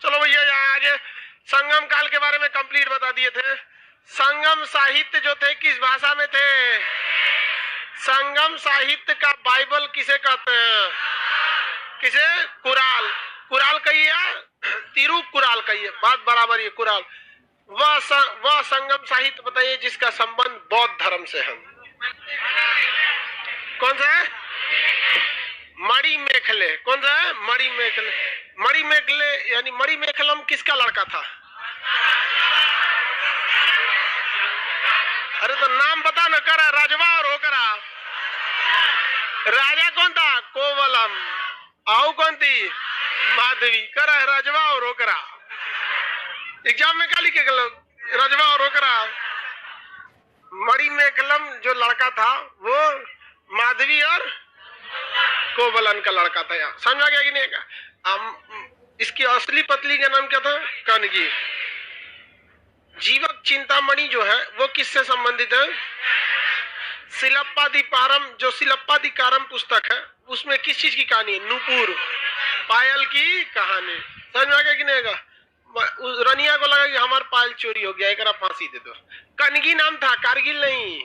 चलो भैया, यहाँ आगे संगम काल के बारे में कंप्लीट बता दिए थे। संगम साहित्य जो थे किस भाषा में थे? संगम साहित्य का बाइबल किसे कहते हैं? किसे? कुराल। कुराल कही है, तिरुकुराल कही है, बात बराबर है। कुराल वह संगम साहित्य बताइए जिसका संबंध बौद्ध धर्म से है। कौन सा है? मणिमेखले। कौन सा है? मणिमेखले। मणिमेखले यानी मणिमेखलम किसका लड़का था? अरे तो नाम बता ना, करा राजवा और होकरा। राजा कौन था? कोवलम। आओ कौन थी? माधवी। करा राजवा और होकरा। एग्जाम में क्या लिखे राजवा और होकरा? मणिमेखलम जो लड़का था वो माधवी और कोवलन का लड़का था। यहाँ समझा गया कि नहीं? इसकी असली पत्नी का नाम क्या था? कनगी। जीवक चिंतामणि जो है वो किससे संबंधित है? सिलप्पादिकारम। जो सिलप्पादिकारम पुस्तक है उसमें किस चीज की कहानी है? नूपुर, पायल की कहानी। समझ में आ गया कि नहीं? रनिया को लगा कि हमारा पायल चोरी हो गया, एक फांसी दे दो। कनगी नाम था, कारगिल नहीं।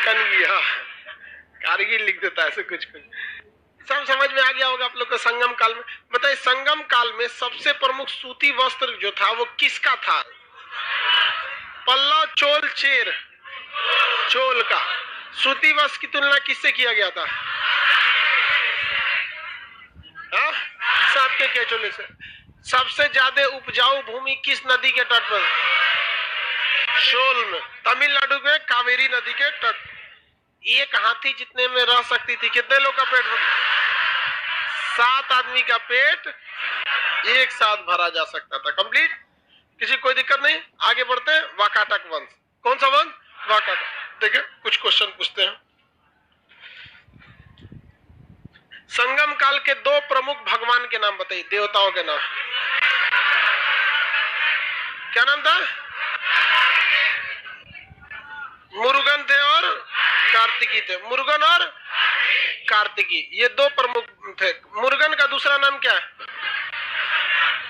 कनगी। हाँ, कारगिल लिख देता है ऐसे कुछ कुछ। सब समझ में आ गया होगा आप लोग को। संगम काल में बताइए, संगम काल में सबसे प्रमुख सूती वस्त्र जो था वो किसका था? पल्लव, चोल, चेर। चोल का। सूती वस्त्र की तुलना किससे किया गया था? सांप के केचोले से। सबसे ज्यादा उपजाऊ भूमि किस नदी के तट पर? शोल में। तमिलनाडु में कावेरी नदी के तट। एक हाथी जितने में रह सकती थी, कितने लोग का पेट? 7 आदमी का पेट एक साथ भरा जा सकता था। कंप्लीट। किसी कोई दिक्कत नहीं। आगे बढ़ते हैं। वाकाटक वंश। कौन सा वंश? वाकाटक। देखिए कुछ क्वेश्चन पूछते हैं। संगम काल के 2 प्रमुख भगवान के नाम बताइए, देवताओं के नाम। क्या नाम था? मुरुगन थे और कार्तिकी थे। मुरुगन और कार्तिकी ये 2 प्रमुख थे। मुरुगन का दूसरा नाम क्या है?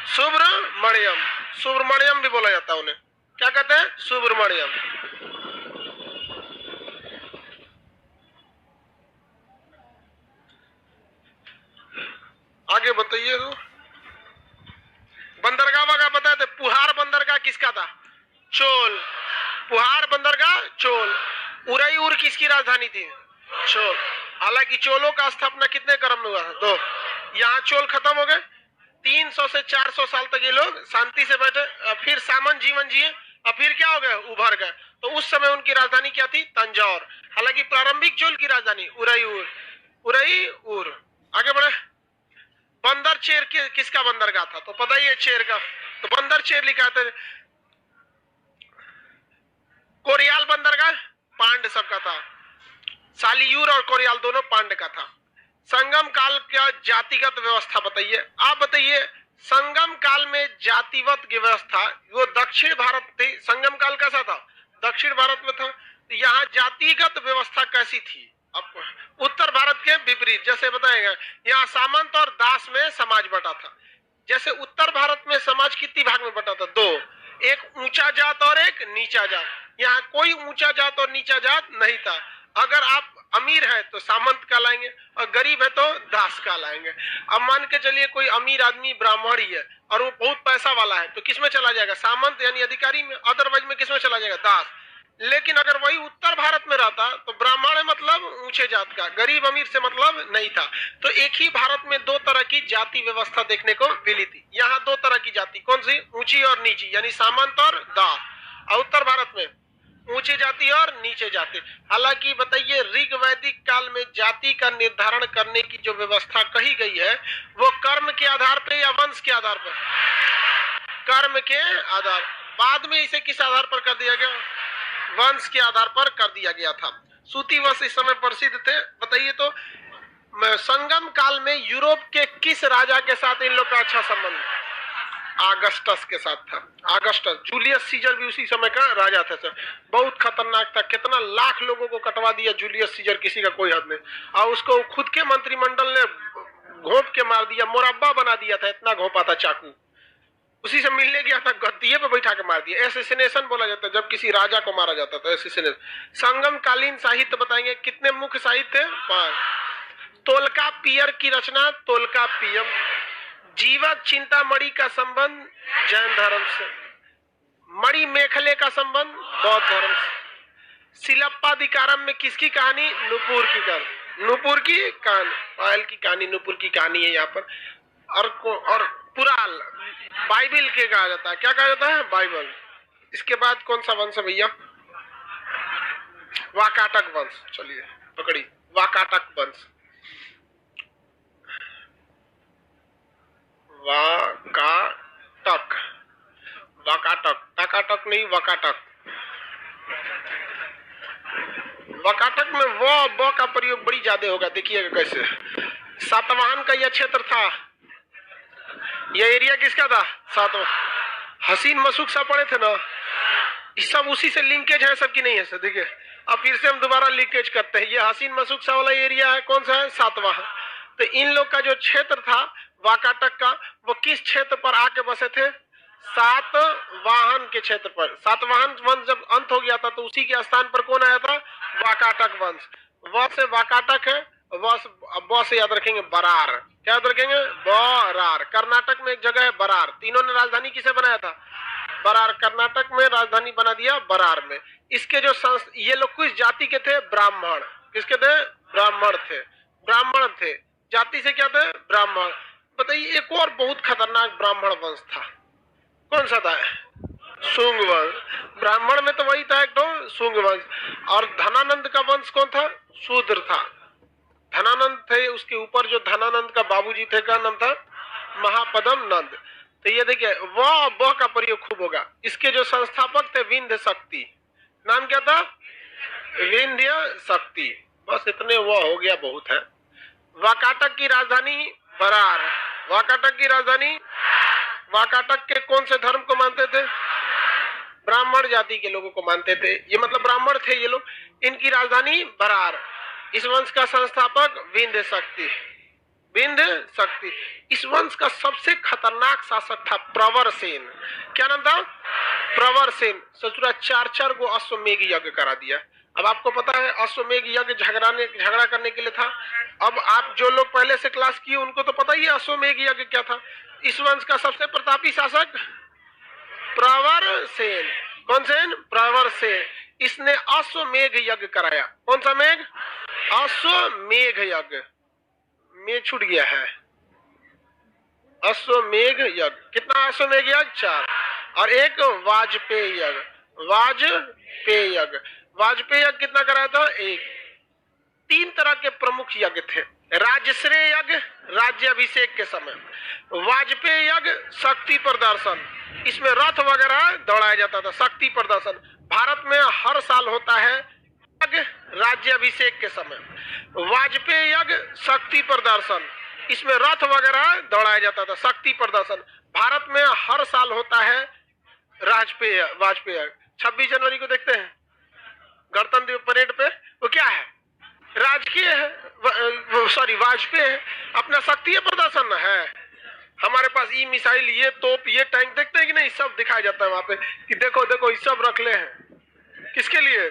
सुब्रमण्यम। सुब्रमण्यम भी बोला जाता है उन्हें। क्या कहते हैं? सुब्रमण्यम। आगे बताइए। बंदरगाह का बताए थे। पुहार बंदरगाह किसका था? चोल। पुहार बंदरगाह चोल। उरईउर किसकी राजधानी थी? चोल। हालांकि चोलों का स्थापना कितने क्रम में हुआ था? 2। यहाँ चोल खत्म हो गए। 300 से 400 साल तक ये लोग शांति से बैठे, फिर सामंत जीवन जिए, और फिर क्या हो गए? उभर गए। तो उस समय उनकी राजधानी क्या थी? तंजौर। हालांकि प्रारंभिक चोल की राजधानी उरईउर। उरईउर। आगे बढ़े। बंदर चेर किसका बंदरगाह था? तो पता ही है चेर का। तो बंदर चेर लिखा था। कोरियाल बंदरगाह पांड सबका था। सालियूर और कोरियाल दोनों पांड का था। संगम काल का जातिगत व्यवस्था बताइए। आप बताइए, संगम काल में जातिगत व्यवस्था वो दक्षिण भारत थी। संगम काल कैसा था? दक्षिण भारत में था। तो यहाँ जातिगत व्यवस्था कैसी थी? अब उत्तर भारत के विपरीत। जैसे बताएगा, यहाँ सामंत और दास में समाज बटा था। जैसे उत्तर भारत में समाज कितनी भाग में बटा था? 2। एक ऊंचा जात और एक नीचा जात। यहाँ कोई ऊंचा जात और नीचा जात नहीं था। अगर आप अमीर है तो सामंत कहलाएंगे और गरीब है तो दास कहलाएंगे। अब मान के चलिए कोई अमीर आदमी ब्राह्मण ही है और वो बहुत पैसा वाला है, तो किसमें चला जाएगा? सामंत यानी अधिकारी में। अदरवाइज में किसमें चला जाएगा? दास। लेकिन अगर वही उत्तर भारत में रहता तो ब्राह्मण है मतलब ऊंचे जात का, गरीब अमीर से मतलब नहीं था। तो एक ही भारत में 2 तरह की जाति व्यवस्था देखने को मिली थी। यहाँ 2 तरह की जाति। कौन सी? ऊंची और नीची, यानी सामंत और दास। और उत्तर भारत में ऊंची जाति और नीचे जाति। हालांकि बताइए, ऋग वैदिक काल में जाति का निर्धारण करने की जो व्यवस्था कही गई है वो कर्म के आधार पर या वंश के आधार पर? कर्म के आधार। बाद में इसे किस आधार पर कर दिया गया? वंश के आधार पर कर दिया गया था। सूती वस्त्र इस समय प्रसिद्ध थे। बताइए तो संगम काल में यूरोप के किस राजा के साथ इन लोग का अच्छा संबंध? आगस्टस के साथ था। आगस्टस। जूलियस सीजर भी उसी समय का राजा था सर। बहुत खतरनाक था। कितना लाख लोगों को कटवा दिया जूलियस सीजर, किसी का कोई हद नहीं। और उसको खुद के मंत्रिमंडल ने घोंप के मार दिया, मुरब्बा बना दिया था। इतना घोंपा था चाकू। उसी से मिलने गया था, गद्दीए पे बैठा के मार दिया। एसेसिनेशन बोला जाता है जब किसी राजा को मारा जाता था, एसेसिनेशन। संगम कालीन साहित्य बताएंगे कितने मुख्य साहित्य? 5। तोलका पियर की रचना तोलका पियम। जीवक चिंतामणि का संबंध जैन धर्म से। मणि मेखले का संबंध बौद्ध धर्म से। शिलप्पाधिकारम में किसकी कहानी? नुपुर की कहानी। नुपुर की कहानी, पायल की कहानी, नुपुर की कहानी है यहाँ पर। और पुराल बाइबल के कहा जाता है। क्या कहा जाता है? बाइबल। इसके बाद कौन सा वंश है भैया? वाकाटक वंश। चलिए पकड़ी, वाकाटक वंश। वाकाटक, वाकाटक, टकाटक नहीं, वाकाटक। वाकाटक में वो ब का प्रयोग बड़ी ज्यादा होगा, देखिएगा कैसे। सातवाहन का यह क्षेत्र था। यह एरिया किसका था? सातवाहन। हसीन मसूक सब पढ़े थे ना, ये सब उसी से लिंकेज है, सबकी नहीं है सर। देखिए अब फिर से हम दोबारा लिंकेज करते हैं। ये हसीन मसूक सा वाला एरिया है, कौन सा है? सातवाहन। तो इन लोग का जो क्षेत्र था वाकाटक का, वो किस क्षेत्र पर आके बसे थे? सातवाहन के क्षेत्र पर। सातवाहन वंश जब अंत हो गया था तो उसी के स्थान पर कौन आया था? वाकाटक वंश। व से वाकाटक है, व से याद रखेंगे बरार। क्या याद रखेंगे? बरार। कर्नाटक में एक जगह है बरार। तीनों ने राजधानी किसे बनाया था? बरार। कर्नाटक में राजधानी बना दिया बरार में। इसके जो ये लोग किस जाति के थे? ब्राह्मण। किसके थे? ब्राह्मण थे। ब्राह्मण थे, जाति से क्या थे? ब्राह्मण। बताइए एक और बहुत खतरनाक ब्राह्मण वंश था, कौन सा था? शुंग वंश। ब्राह्मण में तो वही था एक तो शुंग वंश। और धनानंद का वंश कौन था? शूद्र था। धनानंद थे, उसके ऊपर जो धनानंद का बाबूजी थे, क्या नाम था? महापदम नंद। तो ये देखिए वह ब का प्रयोग खूब होगा। इसके जो संस्थापक थे विंध्य शक्ति। नाम क्या था? विंध्य शक्ति। बस इतने वो हो गया, बहुत है। वाकाटक की राजधानी बरार। वाकाटक की राजधानी। वाकाटक के कौन से धर्म को मानते थे? ब्राह्मण जाति के लोगों को मानते थे। ये मतलब ब्राह्मण थे ये लोग। इनकी राजधानी बरार। इस वंश का संस्थापक विंध्य शक्ति। विंध्य शक्ति। इस वंश का सबसे खतरनाक शासक था प्रवरसेन। क्या नाम था? प्रवरसेन। ससुरा 4 को अश्वमेघ यज्ञ करा दिया। अब आपको पता है अश्वमेघ यज्ञ झगड़ा करने के लिए था। अब आप जो लोग पहले से क्लास किए उनको तो पता ही है अश्वमेघ यज्ञ क्या था। इस वंश का सबसे प्रतापी शासक प्रवरसेन। कौन सेन? प्रवरसेन। इसने अश्वमेघ यज्ञ कराया। कौन सा मेघ? अश्वमेघ यज्ञ। में छूट गया है। अश्वमेघ यज्ञ। कितना अश्वमेघ यज्ञ? 4। और एक वाजपेय यज्ञ। वाजपेय यज्ञ। वाजपेय यज्ञ कितना कराया था? 1। 3 तरह के प्रमुख यज्ञ थे। राजश्रेय यज्ञ राज्याभिषेक के समय। वाजपेय यज्ञ शक्ति प्रदर्शन, इसमें रथ वगैरह दौड़ाया जाता था। शक्ति प्रदर्शन भारत में हर साल होता है यज्ञ राज्याभिषेक के समय। वाजपेय यज्ञ शक्ति प्रदर्शन, इसमें रथ वगैरह दौड़ाया जाता था। शक्ति प्रदर्शन भारत में हर साल होता है। वाजपेय 26 जनवरी को देखते हैं गणतंत्र दिवस परेड पे, वो क्या है? राजकीय है, सॉरी वाजपेय है। अपना शक्ति प्रदर्शन है। हमारे पास ई मिसाइल, ये तोप, ये टैंक देखते हैं कि नहीं? सब दिखाया जाता है वहां पे कि देखो देखो ये सब रख ले हैं। किसके लिए?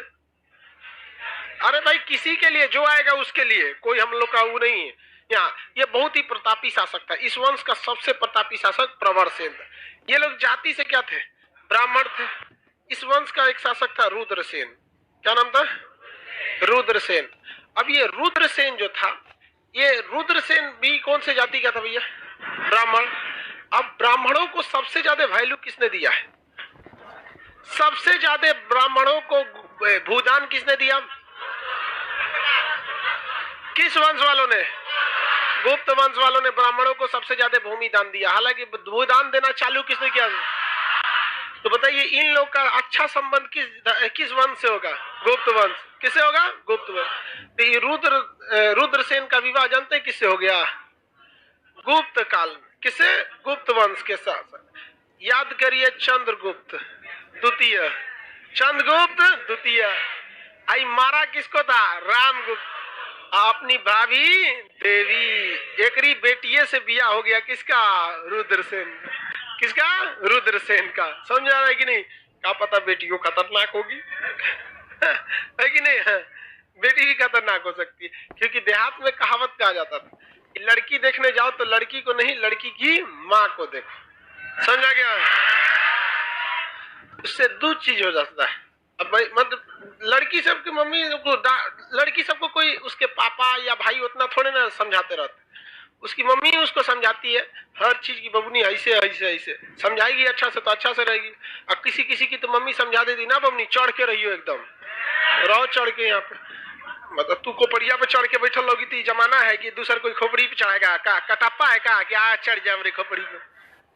अरे भाई किसी के लिए, जो आएगा उसके लिए। कोई हम लोग का वो नहीं है यहाँ। ये बहुत ही प्रतापी शासक था। इस वंश का सबसे प्रतापी शासक प्रवरसेन था। ये लोग जाति से क्या थे? ब्राह्मण थे। इस वंश का एक शासक था रुद्रसेन। क्या नाम था? रुद्रसेन। अब ये रुद्रसेन जो था, ये रुद्रसेन भी कौन से जाति का था भैया? ब्राह्मण। अब ब्राह्मणों को सबसे ज्यादा वैल्यू किसने दिया है? सबसे ज्यादा ब्राह्मणों को भूदान किसने दिया? किस वंश वालों ने? गुप्त वंश वालों ने ब्राह्मणों को सबसे ज्यादा भूमि दान दिया। हालांकि भूदान देना चालू किसने किया? तो बताइए इन लोग का अच्छा संबंध किस वंश से होगा? गुप्त वंश। किससे होगा? गुप्त वंश। तो ये रुद्रसेन का विवाह जानते हैं किससे हो गया? गुप्त काल। किसे? गुप्त वंश के साथ। याद करिए चंद्रगुप्त द्वितीय। चंद्रगुप्त द्वितीय। आई मारा किसको था? रामगुप्त। अपनी भाभी देवी। एकरी बेटिये से बिया हो गया किसका? रुद्रसेन। किसका? रुद्रसेन का। समझ आ रहा है कि नहीं? क्या पता बेटियों खतरनाक होगी है कि नहीं? है बेटी भी खतरनाक हो सकती है, क्योंकि देहात में कहावत कहा जाता था कि लड़की देखने जाओ तो लड़की को नहीं, लड़की की माँ को देखो। समझा गया? उससे दो चीज हो जाता है। अब भाई मतलब लड़की सबकी मम्मी को, लड़की सबको कोई उसके पापा या भाई उतना थोड़े ना समझाते रहते, उसकी मम्मी उसको समझाती है हर चीज की, बबनी ऐसे ऐसे ऐसे समझाएगी, अच्छा से तो अच्छा से रहेगी। अब किसी किसी की तो मम्मी समझा देती ना, बबनी चढ़ के रहियो एकदम, रहो चढ़ के यहाँ पे, मतलब तू खोपड़िया पे चढ़ के बैठल होगी तो जमाना है कि दूसर कोई खोपड़ी पे चढ़ेगा का? कटप्पा है का क्या चढ़ जाए मेरी खोपड़ी पे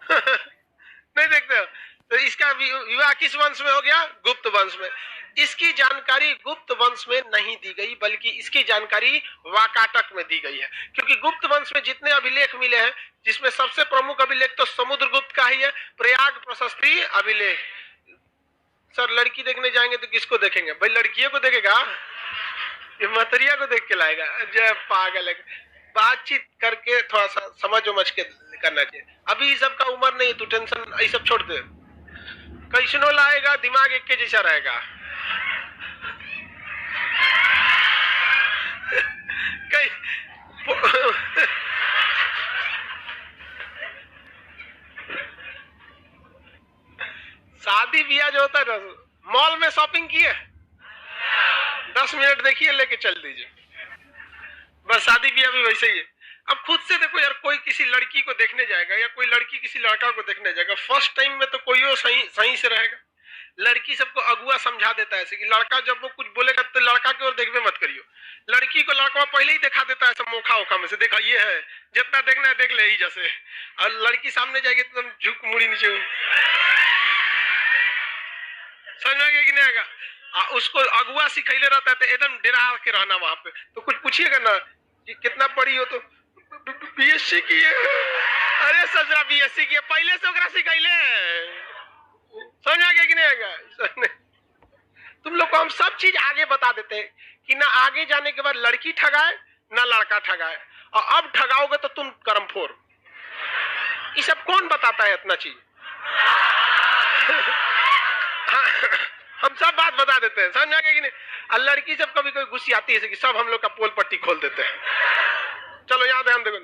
नहीं देखते हो? तो इसका विवाह किस वंश में हो गया? गुप्त वंश में। इसकी जानकारी गुप्त वंश में नहीं दी गई, बल्कि इसकी जानकारी वाकाटक में दी गई है, क्योंकि गुप्त वंश में जितने अभिलेख मिले हैं, जिसमें सबसे प्रमुख अभिलेख तो समुद्रगुप्त का ही है, प्रयाग प्रशस्ति अभिलेख। सर लड़की देखने जाएंगे तो किसको देखेंगे भाई? लड़कियों को देखेगा? ये मतरिया को देख के लाएगा? जय पागल है। बातचीत करके थोड़ा सा समझ उमझ के करना चाहिए। अभी इस सब का उम्र नहीं, तू टेंशन ये सब छोड़ दे, कैसनो लाएगा दिमाग एक के जैसा रहेगा शादी ब्याह जो होता है ना, मॉल में शॉपिंग की है, 10 मिनट देखिए लेके चल दीजिए, बस शादी ब्याह भी वैसे ही है। अब खुद से देखो यार, कोई किसी लड़की को देखने जाएगा या कोई लड़की किसी लड़का को देखने जाएगा, फर्स्ट टाइम में तो कोई सही से रहेगा। लड़की सबको अगुआ समझा देता है ऐसे कि लड़का जब वो कुछ बोलेगा तो लड़का की ओर देखबे मत करियो। लड़की को लड़का पहले ही दिखा देता है ऐसा मोखा ओखा में से, देखा ये है, जितना देखना है देख ले ही जैसे। और लड़की सामने जाएगी तो झुक मुड़ी नीचे, समझ में कि नहीं आएगा? उसको अगुआ सिखैले रहता है तो एकदम डरा के रहना वहां पे। तो कुछ पूछिएगा ना कि कितना पढ़ी हो, तो बीएससी की है। अरे सजरा बीएससी की है, पहले से ओकरा सिखैले, समझ आ गया कि नहीं आएगा? तुम लोग को हम सब चीज आगे बता देते हैं कि ना आगे जाने के बाद लड़की ठगाए ना लड़का ठगाए, और अब ठगाओगे तो तुम कर्म फोर। ये सब कौन बताता है इतना चीज? हम सब बात बता देते हैं, समझ आ गया कि नहीं? और लड़की सब कभी कोई गुस्सी आती है कि सब हम लोग का पोल पट्टी खोल देते हैं। चलो यहाँ ध्यान देखो,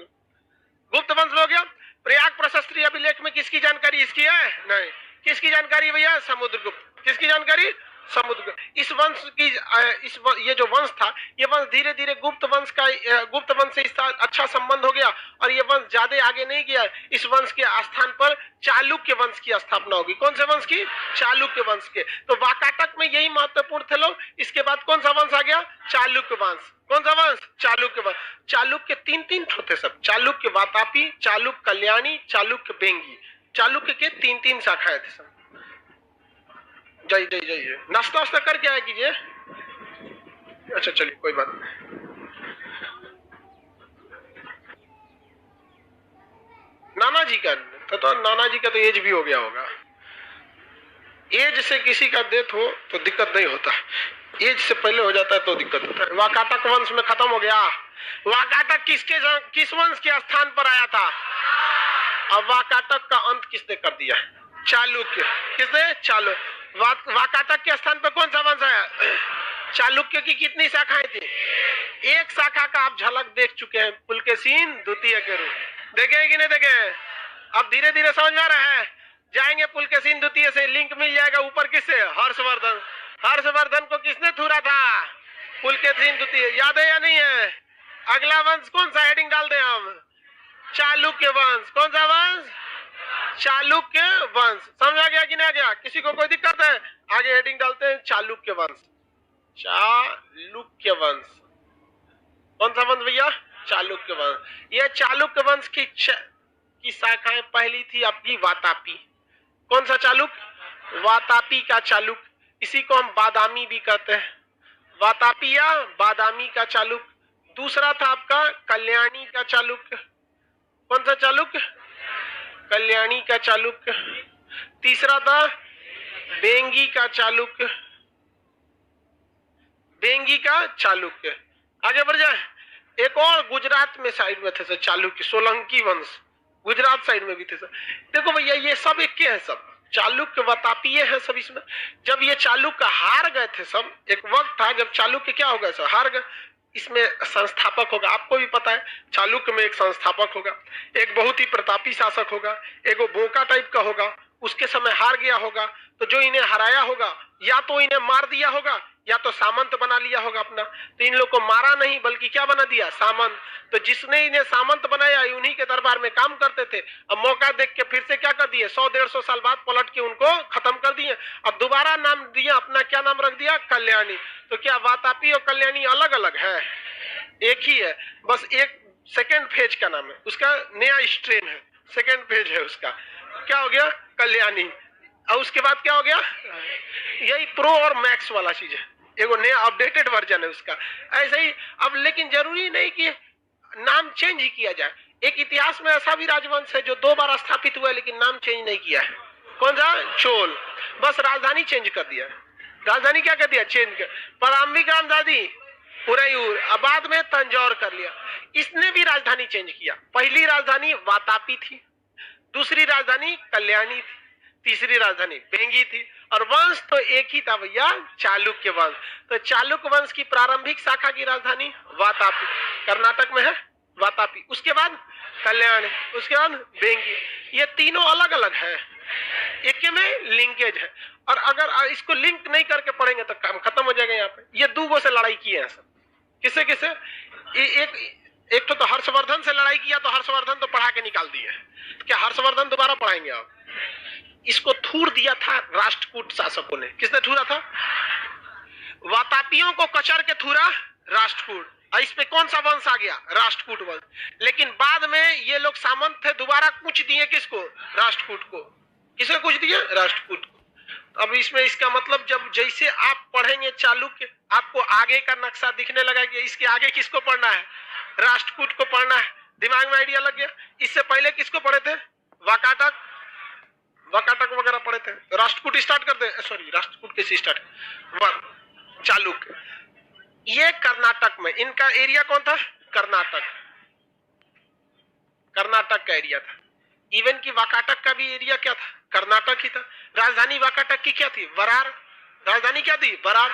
गुप्त वंश हो गया। प्रयाग प्रशस्ति अभिलेख में किसकी जानकारी? इसकी है नहीं, किसकी जानकारी भैया? समुद्रगुप्त। किसकी जानकारी? समुद्रगुप्त। इस वंश की ये जो वंश था, ये वंश धीरे धीरे गुप्त वंश से इसका अच्छा संबंध हो गया, और ये वंश ज्यादा आगे नहीं गया। इस वंश के स्थान पर चालुक्य वंश की स्थापना होगी। कौन से वंश की? चालुक्य वंश के। तो वाकाटक में यही महत्वपूर्ण थे लोग। इसके बाद कौन सा वंश आ गया? चालुक्य वंश। कौन सा वंश? चालुक्य वंश। चालुक्य तीन होते सब, चालुक्य वातापी, चालुक्य कल्याणी, चालुक्य बेंगी। चालुक्य के तीन शाखाएं थे सब। जय जय जय जय। नाश्ता वास्ता करके आया कीजिए। अच्छा चलिए कोई बात नहीं। नाना जी का तो नाना जी का तो एज भी हो गया होगा। एज से किसी का डेथ हो तो दिक्कत नहीं होता, एज से पहले हो जाता है तो दिक्कत होता है। वाकाटक वंश में खत्म हो गया। वाकाटक किस वंश के स्थान पर आया था? अब वाकाटक का अंत किसने कर दिया? चालुक्य। किसने? चालुक्य। वाकाटक के स्थान पर कौन सा वंश आया? चालुक्य की कितनी शाखाएं थी? एक शाखा का आप झलक देख चुके हैं, पुलकेशिन द्वितीय के रूप। देखे कि नहीं देखे? अब धीरे धीरे समझ में आ रहा है। जाएंगे पुलकेशिन द्वितीय से, लिंक मिल जाएगा ऊपर किससे? हर्षवर्धन। हर्षवर्धन को किसने थूरा था? पुलकेशिन द्वितीय। याद है या नहीं है? अगला वंश कौन सा हेडिंग डाल दें हम? चालुक्य वंश। कौन सा वंश? चालुक्य वंश। समझ आ गया कि नहीं आ गया? किसी को कोई दिक्कत है? आगे हेडिंग डालते हैं चालुक्य वंश। चालुक्य वंश। कौन सा वंश भैया? चालुक्य वंश। यह चालुक्य वंश की शाखाएं पहली थी आपकी वातापी। कौन सा चालुक्य? वातापी का चालुक्य। इसी को हम बादामी भी कहते हैं। वातापी या बादामी का चालुक्य। दूसरा था आपका कल्याणी का चालुक्य। कौन सा चालुक्य? कल्याणी का चालुक्य। तीसरा था बेंगी का चालुक्य। बेंगी का चालुक्य। आगे बढ़ जाए। एक और गुजरात में साइड में थे चालुक्य, सोलंकी वंश। गुजरात साइड में भी थे सब। देखो भैया ये सब एक के हैं, सब चालुक्य वातापीय है सब इसमें। जब ये चालुक्य हार गए थे सब, एक वक्त था जब चालुक्य क्या हो गए सब हार गए। इसमें संस्थापक होगा, आपको भी पता है चालुक्य में एक संस्थापक होगा, एक बहुत ही प्रतापी शासक होगा, एक वो बोका टाइप का होगा, उसके समय हार गया होगा। तो जो इन्हें हराया होगा या तो इन्हें मार दिया होगा या तो सामंत बना लिया होगा अपना। तो इन लोग को मारा नहीं बल्कि क्या बना दिया, सामंत। तो जिसने इन्हें सामंत बनाया उन्हीं के दरबार में काम करते थे। अब मौका देख के फिर से क्या कर दिए, 100-150 साल बाद पलट के उनको खत्म कर दिए। अब दोबारा नाम दिया अपना, क्या नाम रख दिया, कल्याणी। तो क्या वातापी और कल्याणी अलग अलग है? एक ही है, बस एक सेकेंड फेज का नाम है, उसका नया स्ट्रेन है, सेकेंड फेज है उसका। क्या हो गया, कल्याणी। और उसके बाद क्या हो गया, यही प्रो और मैक्स वाला चीज है, एगो नया अपडेटेड वर्जन है उसका। ऐसे ही अब लेकिन जरूरी नहीं कि नाम चेंज ही किया जाए। एक इतिहास में ऐसा भी राजवंश है जो 2 बार स्थापित हुआ है लेकिन नाम चेंज नहीं किया है। कौन सा, चोल। बस राजधानी चेंज कर दिया, राजधानी क्या कर दिया, चेंज कर। प्रारंभिक राजधानी उरैयूर, अब बाद में तंजौर कर लिया। इसने भी राजधानी चेंज किया। पहली राजधानी वातापी थी, दूसरी राजधानी कल्याणी थी, तीसरी राजधानी बेंगी थी। और वंश तो एक ही था भैया, चालुक्य वंश। तो चालुक्य वंश की प्रारंभिक शाखा की राजधानी वातापी, कर्नाटक में है वातापी। उसके बाद कल्याण, उसके बाद बेंगी। ये तीनों अलग अलग है, एक में लिंकेज है। और अगर इसको लिंक नहीं करके पढ़ेंगे तो काम खत्म हो जाएगा। यहाँ पे ये 2 गो से लड़ाई की है सब। किसे किसे, एक तो हर्षवर्धन से लड़ाई किया, तो हर्षवर्धन तो पढ़ा के निकाल दिए। क्या हर्षवर्धन दोबारा पढ़ाएंगे आप? इसको थूर दिया था राष्ट्रकूट शासकों ने। किसने थूरा था? वातापियों को कचर के थूरा राष्ट्रकूट। और इस पे कौन सा वंश आ गया, राष्ट्रकूट वंश। लेकिन बाद में ये लोग सामंत थे, दोबारा कुछ दिए किसको, राष्ट्रकूट को। किसे कुछ दिए, राष्ट्रकूट को। अब इसमें इसका मतलब जब जैसे आप पढ़ेंगे चालुक्य, आपको आगे का नक्शा दिखने लगा कि इसके आगे किसको पढ़ना है, राष्ट्रकूट को पढ़ना है। दिमाग में आइडिया लग गया। इससे पहले किसको पढ़े थे, वाकाटक, वाकाटक वगैरह पढ़े थे। राष्ट्रकूट स्टार्ट करते हैं, सॉरी राष्ट्रकूट कैसे स्टार्ट, चालुक्य। ये कर्नाटक में, इनका एरिया कौन था, कर्नाटक, कर्नाटक का एरिया था। इवन की वाकाटक का भी एरिया क्या था, कर्नाटक ही था। राजधानी वाकाटक की क्या थी, वरार। राजधानी क्या थी, वरार।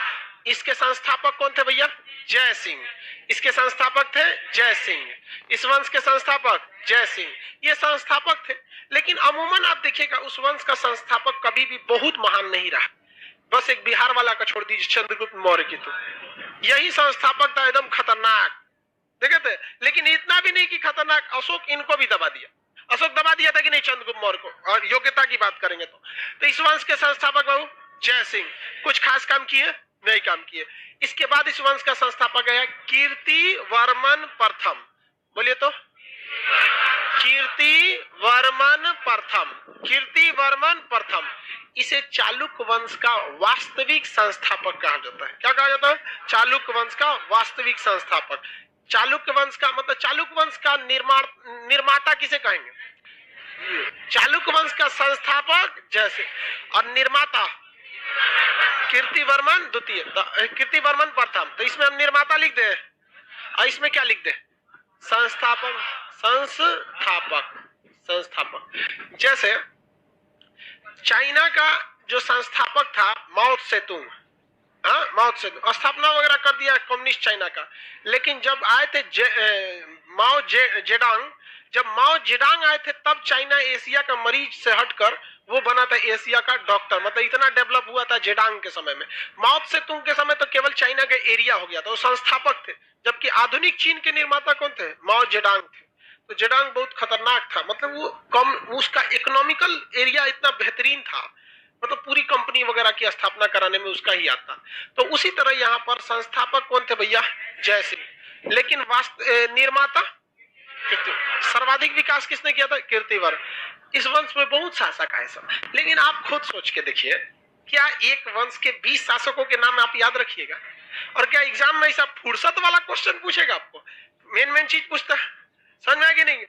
इसके संस्थापक कौन थे भैया, जय सिंह। इसके संस्थापक थे जय सिंह। इस वंश के संस्थापक जय सिंह, ये संस्थापक थे। लेकिन अमूमन आप देखिएगा उस वंश का संस्थापक कभी भी बहुत महान नहीं रहा। बस एक बिहार वाला का छोड़ दीजिए, चंद्रगुप्त मौर्य की, तो यही संस्थापक था, एकदम खतरनाक देखे थे। लेकिन इतना भी नहीं कि खतरनाक, अशोक इनको भी दबा दिया। अशोक दबा दिया था कि नहीं चंद्रगुप्त मौर्य को। और योग्यता की बात करेंगे तो इस वंश के संस्थापक बाबू जय सिंह। कुछ खास काम किए नहीं, काम किए। इसके बाद इस वंश का संस्थापक है कीर्ति वर्मन प्रथम। बोलिए तो, कीर्ति वर्मन प्रथम, कीर्ति वर्मन प्रथम। इसे चालुक्य वंश का वास्तविक संस्थापक कहा जाता है। क्या कहा जाता है, चालुक्य वंश का वास्तविक संस्थापक। चालुक्य वंश का मतलब, चालुक्य वंश का निर्माता किसे कहेंगे, चालुक्य वंश का संस्थापक जैसे, और निर्माता कीर्तिवर्मन द्वितीय, कीर्तिवर्मन प्रथम। तो इसमें हम निर्माता लिख दे और इसमें क्या लिख दे, संस्थापक, संस्थापक, संस्थापक। जैसे चाइना का जो संस्थापक था माओ त्से-तुंग, माओ त्से-तुंग स्थापना वगैरह कर दिया कम्युनिस्ट चाइना का। लेकिन जब आए थे माओ जेडांग, जब माओ जेडांग आए थे तब चाइना एशिया का मरीज से हटकर वो बना था एशिया का डॉक्टर। मतलब इतना डेवलप हुआ था जेडांग के समय में। माओ त्से-तुंग के समय तो केवल चाइना का एरिया हो गया था, वो संस्थापक थे। जबकि आधुनिक चीन के निर्माता कौन थे, माओ जेडांग थे। तो जेडांग बहुत खतरनाक था, मतलब वो कम, उसका इकोनॉमिकल एरिया इतना बेहतरीन था, मतलब पूरी कंपनी वगैरह की स्थापना कराने में उसका ही आता। तो उसी तरह यहाँ पर संस्थापक कौन थे भैया, जय सिंह। लेकिन निर्माता सर्वाधिक विकास किसने किया था, कीर्तिवर्मन। इस वंश में बहुत शासक आए सब। लेकिन आप खुद सोच के देखिए, क्या एक वंश के 20 शासकों के नाम आप याद रखिएगा? और क्या एग्जाम में ऐसा फुर्सत वाला क्वेश्चन पूछेगा आपको, मेन चीज पूछता है, समझ में आएगी नहीं?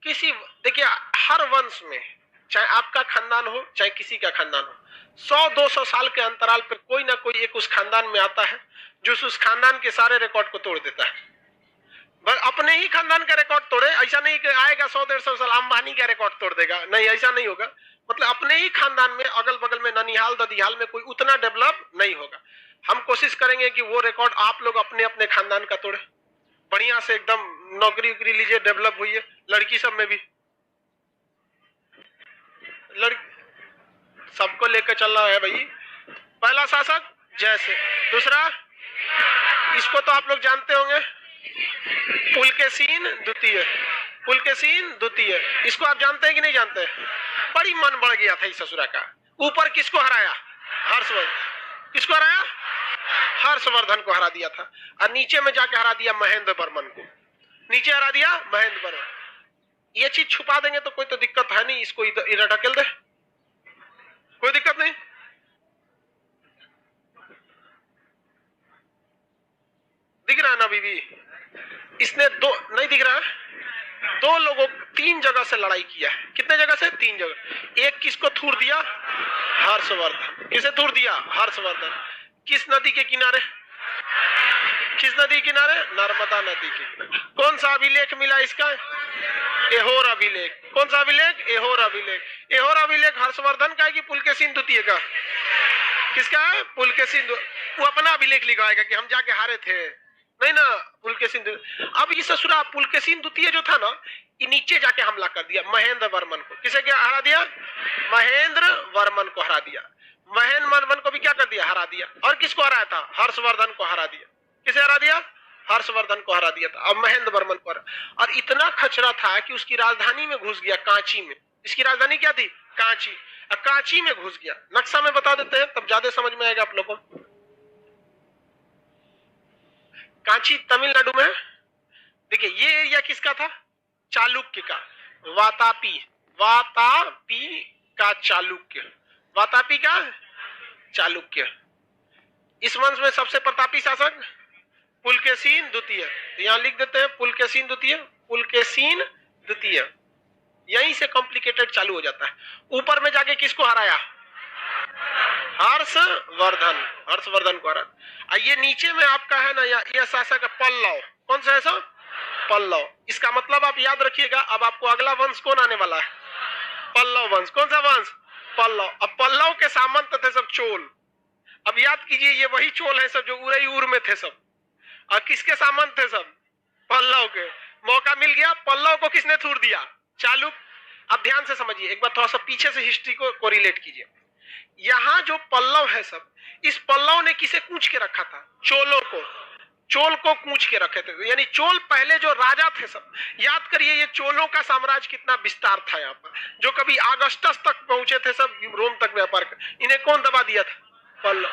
किसी, देखिए हर वंश में, चाहे आपका खानदान हो चाहे किसी का खानदान हो, 100-200 साल के अंतराल पर कोई ना कोई एक उस खानदान में आता है जो उस खानदान के सारे रिकॉर्ड को तोड़ देता है। बस अपने ही खानदान का रिकॉर्ड तोड़े, ऐसा नहीं कि आएगा 100-150 साल अंबानी का रिकॉर्ड तोड़ देगा, नहीं ऐसा नहीं होगा। मतलब अपने ही खानदान में अगल बगल में ननिहाल ददिहाल में कोई उतना डेवलप नहीं होगा। हम कोशिश करेंगे कि वो रिकॉर्ड आप लोग अपने अपने खानदान का तोड़े, बढ़िया से एकदम नौकरी उकरी लीजिए, डेवलप हुई, लड़की सब में भी लड़की सबको लेकर चलना है भाई। पहला शासक जैसे, दूसरा इसको तो आप लोग जानते होंगे, पुलकेशीन द्वितीय, पुलकेशीन द्वितीय, इसको आप जानते हैं कि नहीं जानते? बड़ी मन बढ़ गया था इस ससुरा का। ऊपर किसको हराया? हर्षवर्धन। किसको हराया? हर्षवर्धन को हरा दिया था। और नीचे में जाके हरा दिया महेंद्र वर्मन को, नीचे हरा दिया महेंद्र वर्मन। ये चीज छुपा देंगे तो कोई तो दिक्कत है नहीं, इसको इधर ढकेल दे, कोई दिक्कत नहीं। दिख रहा है ना बीबी? इसने दो नहीं दिख रहा है, दो लोगों 3 जगह से लड़ाई किया है। कितने जगह से? 3 जगह। एक किसको थूर दिया? हर्षवर्धन। किसे थूर दिया? हर्षवर्धन। किस नदी के किनारे? किस नदी के किनारे? नर्मदा नदी के किनारे। कौन सा अभिलेख मिला इसका? एहोर अभिलेख। कौन सा अभिलेख? एहोर अभिलेख। एहोर अभिलेख हर्षवर्धन का है कि पुलकेशीन द्वितीय का? किसका है? पुलकेशीन। वो अपना अभिलेख लिखवाएगा कि हम जाके हारे थे, नहीं ना, पुलकेशीन। अब ये ससुरा पुलकेशीन द्वितीय जो था ना, ये नीचे जाके हमला कर दिया महेंद्र वर्मन को। किसे क्या हरा दिया? महेंद्र वर्मन को हरा दिया। महेंद्र वर्मन को भी क्या कर दिया? हरा दिया। और किसको हराया था? हर्षवर्धन को हरा दिया। किसे हरा दिया? हर्षवर्धन को हरा दिया था। अब महेंद्र वर्मन को हरा, और इतना खचरा था कि उसकी राजधानी में घुस गया, कांची में। इसकी राजधानी क्या थी? कांची। कांची में घुस गया। नक्शा में बता देते हैं तब ज्यादा समझ में आएगा आप लोगों को। कांची तमिलनाडु में। देखिए ये एरिया किसका था? चालुक्य का। वातापी, वातापी का चालुक्य, वातापी का चालुक्य। इस वंश में सबसे प्रतापी शासक पुलकेशीन द्वितीय। तो यहां लिख देते हैं पुलकेशीन द्वितीय, पुलकेशीन द्वितीय। यहीं से कॉम्प्लिकेटेड चालू हो जाता है। ऊपर में जाके किसको हराया? हर्षवर्धन, हर्षवर्धन को हरा। ये नीचे में आपका है ना, यह शासक पल्लव। कौन सा है सो? पल्लव। इसका मतलब आप याद रखिएगा। अब आपको अगला वंश कौन आने वाला है? पल्लव वंश। कौन सा वंश? पल्लव। अब पल्लव के सामंत थे सब चोल। अब याद कीजिए, ये वही चोल है सब जो उरईउर में थे सब। और किसके सामंत थे सब? पल्लव के। मौका मिल गया, पल्लव को किसने थूर दिया? चालुक्य। अब ध्यान से समझिए, एक बार थोड़ा सा पीछे से हिस्ट्री को कोरिलेट कीजिए। यहां जो पल्लव है सब, इस पल्लव ने किसे कूच के रखा था? चोलों को। चोल को कूच के रखे थे, यानी चोल पहले जो राजा थे सब। याद करिए ये चोलों का साम्राज्य कितना विस्तार था यहाँ पर, जो कभी अगस्टस तक पहुंचे थे सब, रोम तक व्यापार कर। इन्हें कौन दबा दिया था? पल्लव।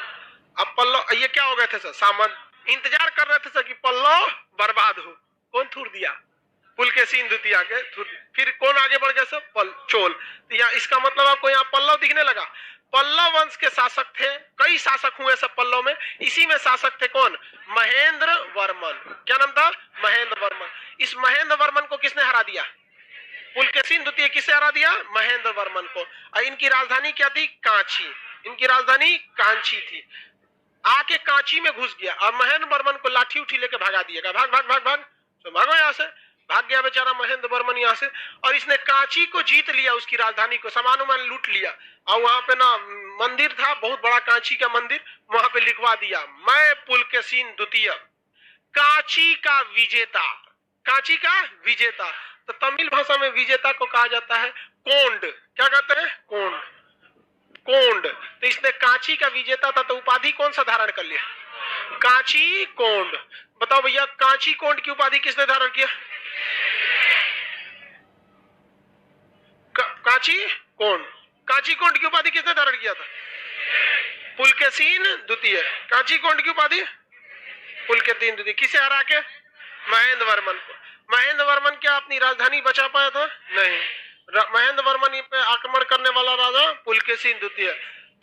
अब पल्लव ये क्या हो गए थे सर? सामंत। इंतजार कर रहे थे सर कि पल्लव बर्बाद हो। कौन थूर दिया? पुलकेशीन द्वितीय आगे थूर। फिर कौन आगे बढ़ गया सर? चोल। तो यहाँ इसका मतलब आपको यहाँ पल्लव दिखने लगा। पल्लव वंश के शासक थे, कई शासक हुए सब पल्लव में। इसी में शासक थे कौन? महेंद्र वर्मन। क्या नाम था? महेंद्र वर्मन। इस महेंद्र वर्मन को किसने हरा दिया? पुलकेशीन द्वितीय। किसे हरा दिया? महेंद्र वर्मन को। और इनकी राजधानी क्या थी? कांची। इनकी राजधानी कांची थी। आके कांची में घुस गया और महेंद्र वर्मन को लाठी उठी लेके भगा दिएगा। भाग भाग भाग भाग, तो भागो यहाँ से। भाग गया बेचारा महेंद्र वर्मन यहाँ से, और इसने कांची को जीत लिया, उसकी राजधानी को, सामान उमान लूट लिया। और वहां पे ना मंदिर था बहुत बड़ा, कांची का मंदिर, वहां पे लिखवा दिया, मैं पुलकेशीन द्वितीय, कांची का विजेता। कांची का विजेता। तो तमिल भाषा में विजेता को कहा जाता है कोंड। क्या कहते हैं? कोंड। कोंड। तो इसने कांची का विजेता था, तो उपाधि कौन सा धारण कर लिया? कांची कोंड। बताओ भैया, कांची कोंड की उपाधि किसने धारण किया? कांची कोंड। कांची कोंड की उपाधि किसने धारण किया था? पुलकेशीन द्वितीय। कांची कोंड की उपाधि पुलकेशीन द्वितीय। किसे हरा के? महेंद्र वर्मन को। महेंद्र वर्मन क्या अपनी राजधानी बचा पाया था? नहीं। महेंद्र वर्मन पे आक्रमण करने वाला राजा पुलकेशीन द्वितीय।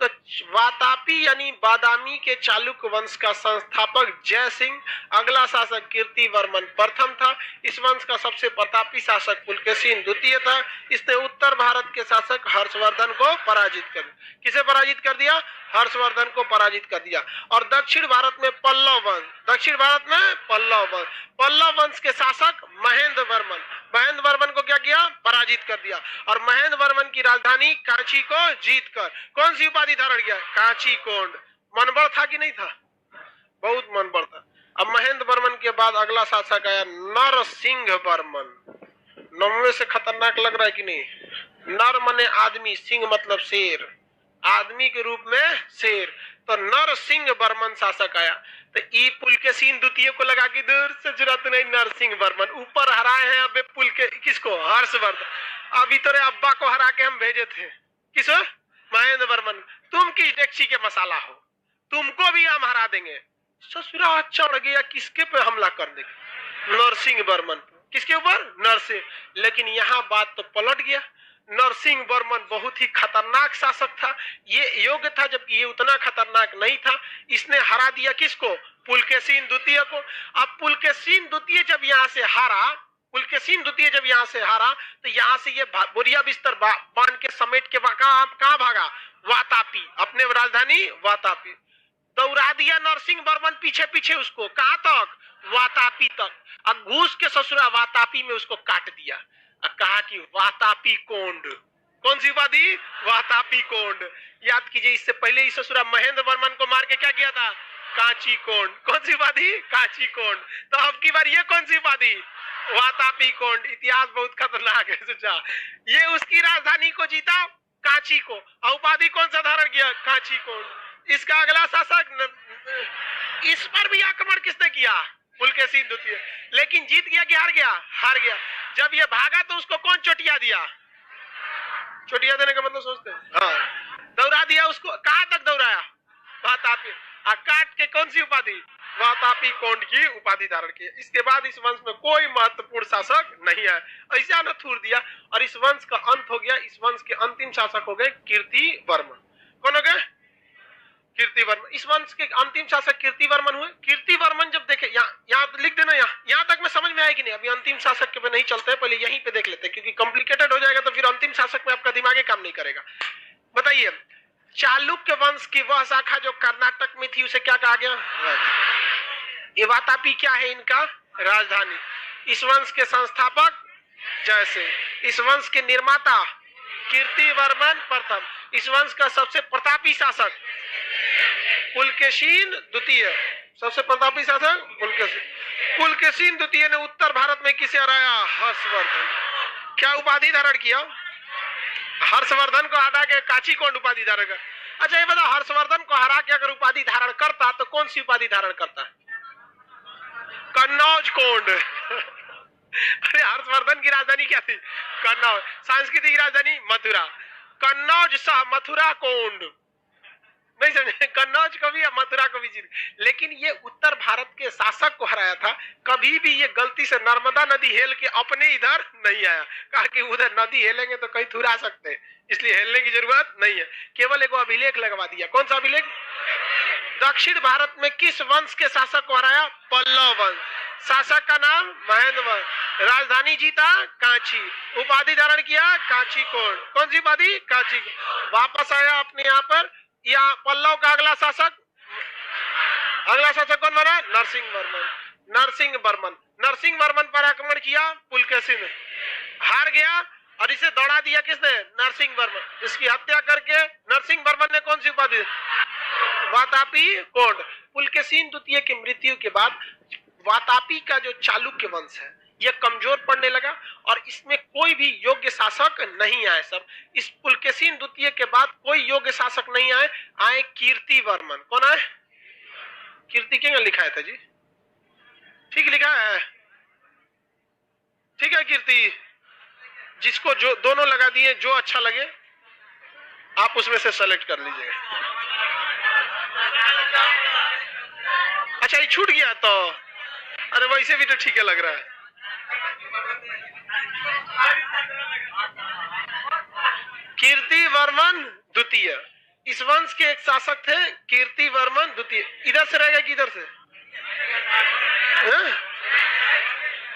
तो वातापी यानी बादामी के चालुक्य वंश का संस्थापक जय सिंह, अगला शासक कीर्ति वर्मन प्रथम था। इस वंश का सबसे प्रतापी शासक पुलकेशीन द्वितीय था। इसने उत्तर भारत के शासक हर्षवर्धन को पराजित कर दिया। किसे पराजित कर दिया? हर्षवर्धन को पराजित कर दिया। और दक्षिण भारत में पल्लव वंश, दक्षिण भारत में पल्लव वंश के शासक महेंद्र वर्मन को क्या किया, पराजित कर दिया। और महेंद्र वर्मन की राजधानी कांची को जीतकर कौन सी उपाधि धारण किया, कांची कोंड। मनबड़ था कि नहीं था, बहुत मनबड़ था। अब महेंद्र वर्मन के बाद अगला शासक आया नरसिंह वर्मन। नाम से खतरनाक लग रहा है कि नहीं, नर मने आदमी, सिंह मतलब शेर, आदमी के रूप में शेर। तो नरसिंह वर्मन शासक आया। तो ई पुलकेशिन द्वितीय को लगा कि दूर से जरूरत नहीं, नरसिंह वर्मन ऊपर हराए हैं अबे पुलके किसको, हर्षवर्धन। अभी तेरे अब्बा को हरा के हम भेजे थे, किस, महेंद्र वर्मन। तुम किस डेक्ची के मसाला हो, तुमको भी हम हरा देंगे। ससुरा चढ़ गया किसके पे हमला कर देंगे, नरसिंह वर्मन। किसके ऊपर, नरसिंह। लेकिन यहाँ बात तो पलट गया, नरसिंह वर्मन बहुत ही खतरनाक शासक था, ये योग्य था जबकि ये उतना खतरनाक नहीं था। इसने हरा दिया किसको, पुलकेशिन द्वितीय को। अब पुलकेशिन द्वितीय जब यहाँ से हारा, तो यहाँ से ये बोरिया बिस्तर बांध के समेट के कहाँ भागा, वातापी, अपने राजधानी वातापी। दौड़ा दिया नरसिंह वर्मन पीछे पीछे उसको, कहां तक, वातापी तक। अब घूस के ससुरा वातापी में उसको काट दिया। अब कहा कि वातापी कोंड, कौन सी उपाधि, वातापी कोंड। याद कीजिए, इससे पहले इस ससुरा महेंद्र वर्मन को मार के क्या किया था, कांची कोंड। कौन सी उपाधि, कांची कोंड। तो अब की बार ये कौन सी उपाधि, वातापी कोंड। इतिहास बहुत खतरनाक है सोचा। ये उसकी राजधानी को जीता, कांची को, और उपाधि कौन सा धारण किया, कांची कोंड। इसका अगला शासक, इस पर भी आक्रमण किसने किया, पुलकेशिन द्वितीय। लेकिन जीत गया कि हार गया, हार गया। जब ये भागा तो उसको कौन चोटिया दिया, चोटिया देने का मतलब सोचते हैं, हाँ, दौड़ा दिया उसको। कहां तक दौड़ाया, वातापी। काट के कौन सी उपाधि, वातापी कोंड की उपाधि धारण की। इसके बाद इस वंश में कोई महत्वपूर्ण शासक नहीं है, ऐसा न थूर दिया और इस वंश का अंत हो गया। इस वंश के अंतिम शासक हो गए कीर्तिवर्मन। कौन हो गए, कीर्तिवर्मन। इस वंश के अंतिम शासक कीर्तिवर्मन हुए। कीर्तिवर्मन जब देखे, यहाँ लिख देना, यहाँ तक में समझ में आएगी नहीं। अभी अंतिम शासक के पे नहीं चलते, पहले यहीं पे देख लेते हैं, क्योंकि कॉम्प्लिकेटेड हो जाएगा तो फिर अंतिम शासक में आपका दिमाग काम नहीं करेगा। बताइए, चालुक्य वंश की वह शाखा जो कर्नाटक में थी उसे क्या कहा गया, ये वातापी क्या है, इनका राजधानी। इस वंश के संस्थापक जैसे, इस वंश के निर्माता कीर्तिवर्मन प्रथम, इस वंश का सबसे प्रतापी शासक पुलकेशिन द्वितीय, सबसे प्रतापी शासक पुलकेशिन द्वितीय ने उत्तर भारत में किसे हराया, हर्षवर्धन। क्या उपाधि धारण किया, हर्षवर्धन को हटा के कांची कोंड उपाधि धारण कर। अच्छा ये बता, हर्षवर्धन को हरा के अगर उपाधि धारण करता तो कौन सी उपाधि धारण करता, कन्नौज कोंड। अरे हर्षवर्धन की राजधानी क्या थी, कन्नौज। सांस्कृतिक राजधानी मथुरा, कन्नौज सह मथुरा कोंड। नहीं समझे, कन्नौज को भी मथुरा को भी जीत। लेकिन ये उत्तर भारत के शासक को हराया था। कभी भी ये गलती से नर्मदा नदी हेल के अपने इधर नहीं आया। कहा कि उधर नदी हेलेंगे तो कहीं थुरा सकते हैं, इसलिए हेलने की जरूरत नहीं है। केवल एक अभिलेख लगवा दिया। कौन सा अभिलेख, दक्षिण भारत में किस वंश के शासक को हराया, पल्लव वंश। शासक का नाम महेंद्र वर्मन। राजधानी जीता कांची, उपाधि धारण किया कांची कोंड। कौन सी उपाधि, कांची। वापस आया अपने यहाँ पर। यहाँ पल्लव का अगला शासक कौन बना, नरसिंह वर्मन। नरसिंह वर्मन पर आक्रमण किया पुलकेशिन, हार गया और इसे दौड़ा दिया किसने, नरसिंह वर्मन। इसकी हत्या करके नरसिंह वर्मन ने कौन सी उपाधि, वातापी कोंड। पुलकेशिन द्वितीय की मृत्यु के बाद वातापी का जो चालुक्य वंश है यह कमजोर पड़ने लगा और इसमें कोई भी योग्य शासक नहीं आए। सब इस पुलकेशिन द्वितीय के बाद कोई योग्य शासक नहीं आए। आए कीर्तिवर्मन। कौन आए, कीर्ति क्या लिखा है था जी, ठीक लिखा है, ठीक है कीर्ति। जिसको जो दोनों लगा दिए, जो अच्छा लगे आप उसमें से सेलेक्ट कर लीजिएगा। अच्छा ये छूट गया तो, अरे वैसे भी तो ठीक है लग रहा है। कीर्तिवर्मन द्वितीय, इस वंश के एक शासक थे कीर्तिवर्मन द्वितीय। इधर से रहेगा कि इधर से,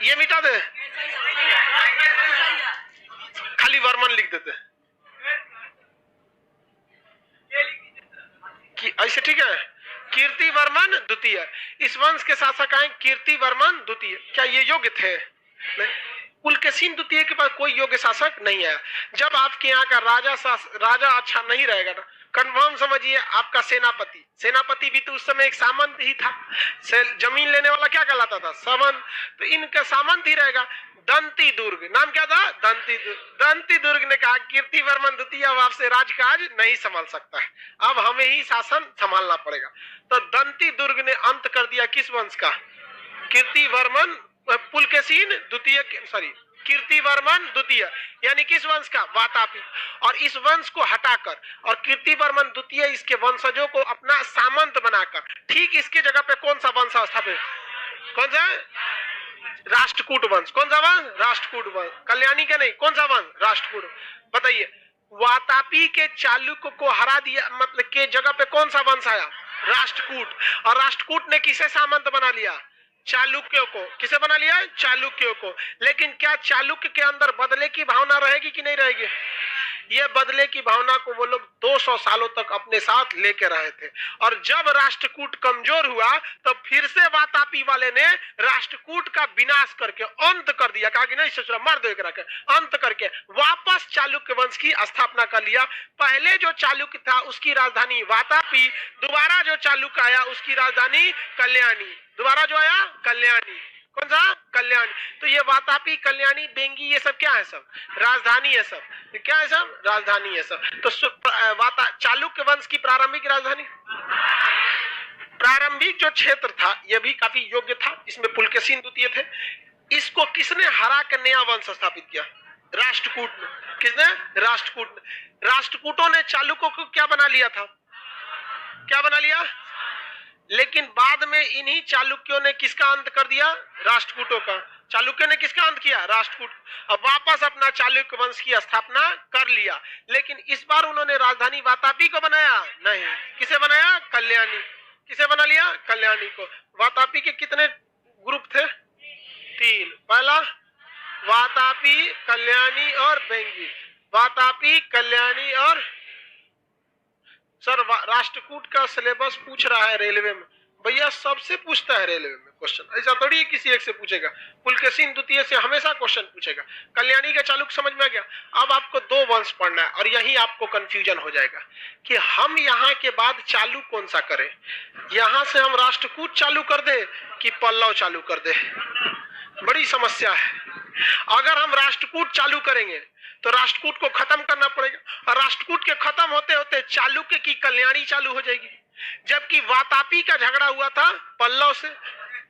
ये मिटा दे, खाली वर्मन लिख देते। ऐसे ठीक है। कीर्तिवर्मन द्वितीय, इस वंश के शासक आए कीर्तिवर्मन द्वितीय। क्या ये योग्य थे? नहीं। पुलकेशिन द्वितीय के पास कोई योग्य शासक नहीं है। जब आपके यहाँ का राजा अच्छा नहीं रहेगा ना, कन्फर्म समझिए आपका सेनापति, सेनापति भी तो उस समय एक सामंत ही था। जमीन लेने वाला क्या कहलाता था? सामंत। तो इनका सामंत ही रहेगा। दंती दुर्ग, नाम क्या था? दंती दुर्ग। दंती दुर्ग ने कहा कीर्तिवर्मन द्वितीय अब आपसे राजकाज नहीं संभाल सकता है, अब हमें ही शासन संभालना पड़ेगा। तो दंती दुर्ग ने अंत कर दिया किस वंश का? कीर्तिवर्मन पुलकेशिन द्वितीय, सॉरी कीर्तिवर्मन द्वितीय, यानी किस वंश का? वातापी। और इस वंश को हटाकर और कीर्तिवर्मन द्वितीय इसके वंशजों को अपना सामंत बनाकर ठीक इसके जगह पे कौन सा वंश स्थापित? कौन सा? राष्ट्रकूट वंश। कौन सा वंश? राष्ट्रकूट वंश। कल्याणी का नहीं, कौन सा वंश? राष्ट्रकूट। बताइए, वातापी के चालुक्य को हरा दिया मतलब के जगह पे कौन सा वंश आया? राष्ट्रकूट। और राष्ट्रकूट ने किसे सामंत बना लिया? चालुक्यों को। किसे बना लिया? चालुक्यों को। लेकिन क्या चालुक्य के अंदर बदले की भावना रहेगी कि नहीं रहेगी? ये बदले की भावना को वो लोग 200 सालों तक अपने साथ लेके रहे थे। और जब राष्ट्रकूट कमजोर हुआ तो फिर से वातापी वाले ने राष्ट्रकूट का विनाश करके अंत कर दिया। कहा कि नहीं ससुरा मार दो एकरा के, अंत करके वापस चालुक्य वंश की स्थापना कर लिया। पहले जो चालुक्य था उसकी राजधानी वातापी, दोबारा जो चालुक्य आया उसकी राजधानी कल्याणी। दोबारा जो आया कल्याणी। कौन सा? कल्याणी। तो ये वातापी, कल्याणी, बेंगी, ये सब क्या है? सब राजधानी है। सब क्या है? सब राजधानी है। सब तो चालुक्य वंश की प्रारंभिक राजधानी, प्रारंभिक जो क्षेत्र था यह भी काफी योग्य था। इसमें पुलकेशिन द्वितीय थे। इसको किसने हरा कर नया वंश स्थापित किया? राष्ट्रकूट ने। किसने? राष्ट्रकूट ने। राष्ट्रकूटों ने चालुक्यों को क्या बना लिया था? क्या बना लिया? लेकिन बाद में इन्हीं चालुक्यों ने किसका अंत कर दिया? राष्ट्रकूटों का। चालुक्य ने किसका अंत किया? राष्ट्रकूट। अब वापस अपना चालुक्य वंश की स्थापना कर लिया। लेकिन इस बार उन्होंने राजधानी वातापी को बनाया नहीं। किसे बनाया? कल्याणी। किसे बना लिया? कल्याणी को। वातापी के कितने ग्रुप थे? 3। पहला वातापी, कल्याणी और बेंगी। वातापी, कल्याणी और सर राष्ट्रकूट का सिलेबस पूछ रहा है रेलवे में। भैया सबसे पूछता है रेलवे में क्वेश्चन, ऐसा थोड़ी है किसी एक से पूछेगा। पुलकेशिन द्वितीय से हमेशा क्वेश्चन पूछेगा। कल्याणी का चालुक्य समझ में आ गया। अब आपको 2 वंश पढ़ना है और यही आपको कंफ्यूजन हो जाएगा कि हम यहाँ के बाद चालू कौन सा करें। यहाँ से हम राष्ट्रकूट चालू कर दे कि पल्लव चालू कर दे? बड़ी समस्या है। अगर हम राष्ट्रकूट चालू करेंगे तो राष्ट्रकूट को खत्म करना पड़ेगा और राष्ट्रकूट के खत्म होते होते चालुक्य की कल्याणी चालू हो जाएगी। जबकि वातापी का झगड़ा हुआ था पल्लव से,